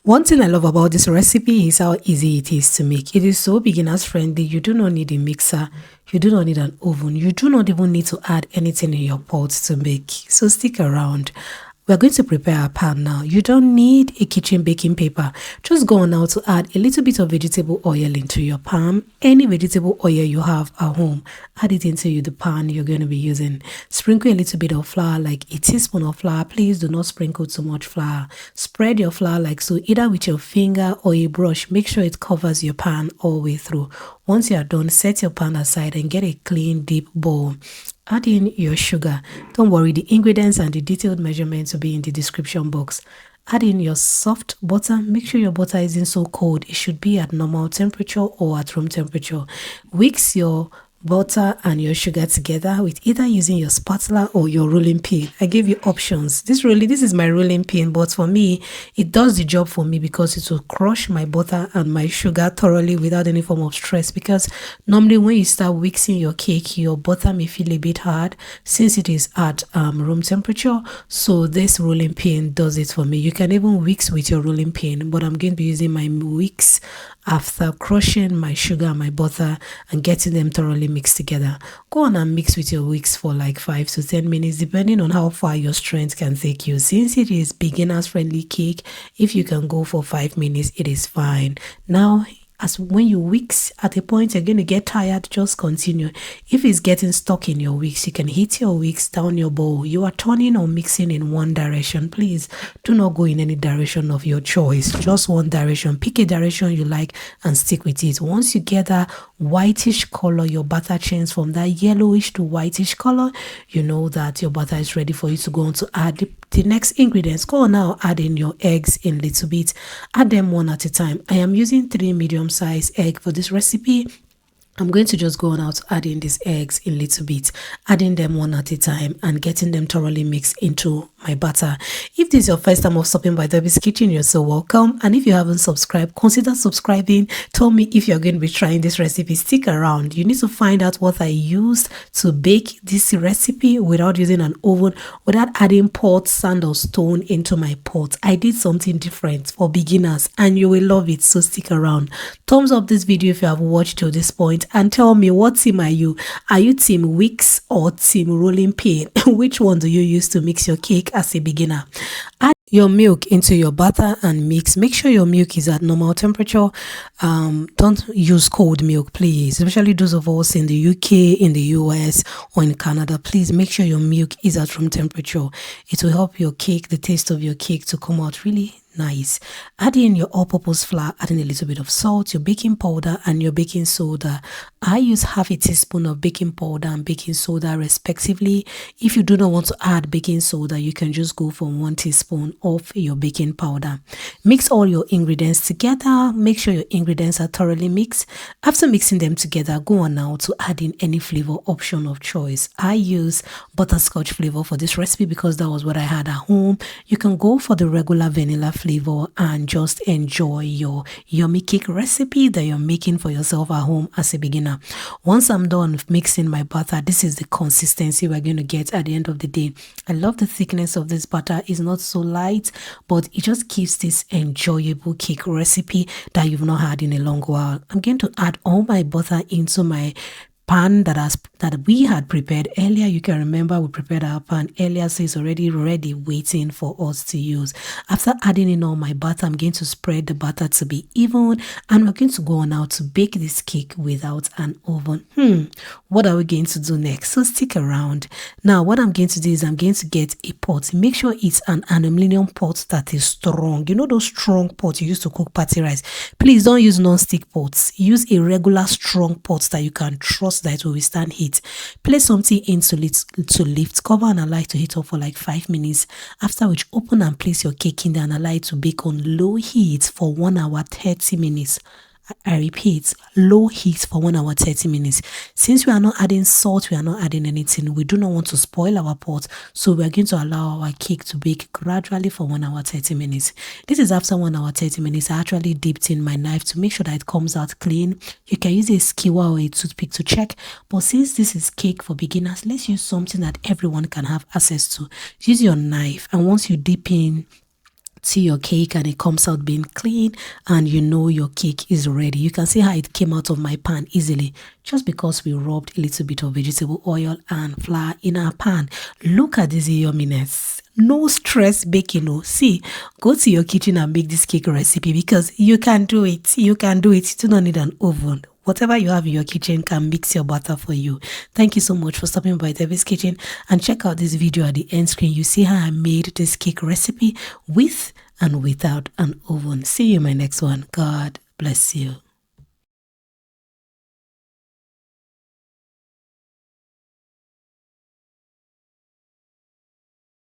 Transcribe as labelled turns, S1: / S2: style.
S1: One thing I love about this recipe is how easy it is to make. It is so beginners friendly. You do not need a mixer. You do not need an oven. You do not even need to add anything in your pot to make. So stick around. We're going to prepare a pan now. You don't need a kitchen baking paper. Just go on now to add a little bit of vegetable oil into your pan. Any vegetable oil you have at home, add it into the pan you're going to be using. Sprinkle a little bit of flour, like a teaspoon of flour. Please do not sprinkle too much flour. Spread your flour like so, either with your finger or a brush. Make sure it covers your pan all the way through. Once you are done, set your pan aside and get a clean deep bowl. Add in your sugar. Don't worry, the ingredients and the detailed measurements will be in the description box. Add in your soft butter. Make sure your butter isn't so cold. It should be at normal temperature or at room temperature. Whisk your butter and your sugar together with either using your spatula or your rolling pin. I gave you options. This is my rolling pin, but for me it does the job for me because it will crush my butter and my sugar thoroughly without any form of stress. Because normally when you start whixing your cake, your butter may feel a bit hard since it is at room temperature. So this rolling pin does it for me. You can even whisk with your rolling pin, but I'm going to be using my whisk after crushing my sugar and my butter and getting them thoroughly mixed together. Go on and mix with your whisk for like 5 to 10 minutes depending on how far your strength can take you. Since it is beginners friendly cake, if you can go for 5 minutes, it is fine. Now as when you whisk, at a point you're going to get tired, just continue. If it's getting stuck in your whisk, you can hit your whisk down your bowl. You are turning or mixing in one direction. Please do not go in any direction of your choice, just one direction. Pick a direction you like and stick with it. Once you get that whitish color, your butter changes from that yellowish to whitish color, you know that your butter is ready for you to go on to add the next ingredients. Go on now, add in your eggs in little bit. Add them one at a time. I am using 3 medium-sized eggs for this recipe. I'm going to just go on out adding these eggs in little bit, adding them one at a time and getting them thoroughly mixed into my batter. If this is your first time of stopping by Debbie's Kitchen, you're so welcome. And if you haven't subscribed, consider subscribing. Tell me if you're going to be trying this recipe. Stick around. You need to find out what I used to bake this recipe without using an oven, without adding pot, sand or stone into my pot. I did something different for beginners and you will love it, so stick around. Thumbs up this video if you have watched to this point and tell me, what team are you? Are you team whisk or team rolling pin? Which one do you use to mix your cake as a beginner? Add your milk into your batter and mix. Make sure your milk is at normal temperature. Don't use cold milk, please, especially those of us in the UK, in the US or in Canada. Please make sure your milk is at room temperature. It will help your cake, the taste of your cake, to come out really nice. Add in your all-purpose flour, adding a little bit of salt, your baking powder and your baking soda. I use half a teaspoon of baking powder and baking soda respectively. If you do not want to add baking soda, you can just go for 1 teaspoon of your baking powder. Mix all your ingredients together. Make sure your ingredients are thoroughly mixed. After mixing them together, go on now to add in any flavor option of choice. I use butterscotch flavor for this recipe because that was what I had at home. You can go for the regular vanilla flavor and just enjoy your yummy cake recipe that you're making for yourself at home as a beginner. Once I'm done mixing my butter, this is the consistency we're going to get at the end of the day. I love the thickness of this butter. It's not so light, but it just gives this enjoyable cake recipe that you've not had in a long while. I'm going to add all my butter into my pan that we had prepared earlier. You can remember we prepared our pan earlier, so it's already ready waiting for us to use. After adding in all my butter, I'm going to spread the butter to be even and we're going to go on now to bake this cake without an oven. What are we going to do next? So stick around. Now what I'm going to do is I'm going to get a pot. Make sure it's an aluminium pot that is strong. You know those strong pots you use to cook party rice? Please don't use non-stick pots. Use a regular strong pot that you can trust that it will withstand heat. Place something in to lift, cover and allow it to heat up for like 5 minutes, after which open and place your cake in there and allow it to bake on low heat for 1 hour 30 minutes. I repeat, low heat for 1 hour 30 minutes. Since we are not adding salt, we are not adding anything, we do not want to spoil our pot, so we are going to allow our cake to bake gradually for 1 hour 30 minutes. This is after 1 hour 30 minutes. I actually dipped in my knife to make sure that it comes out clean. You can use a skewer or a toothpick to check, but since this is cake for beginners, let's use something that everyone can have access to. Use your knife, and once you dip in to your cake and it comes out being clean, and you know your cake is ready. You can see how it came out of my pan easily, just because we rubbed a little bit of vegetable oil and flour in our pan. Look at this yumminess. No stress baking. No, see, go to your kitchen and make this cake recipe, because you can do it. You can do it. You do not need an oven. Whatever you have in your kitchen can mix your batter for you. Thank you so much for stopping by Debbie's Kitchen, and check out this video at the end screen. You see how I made this cake recipe with and without an oven. See you in my next one. God bless you.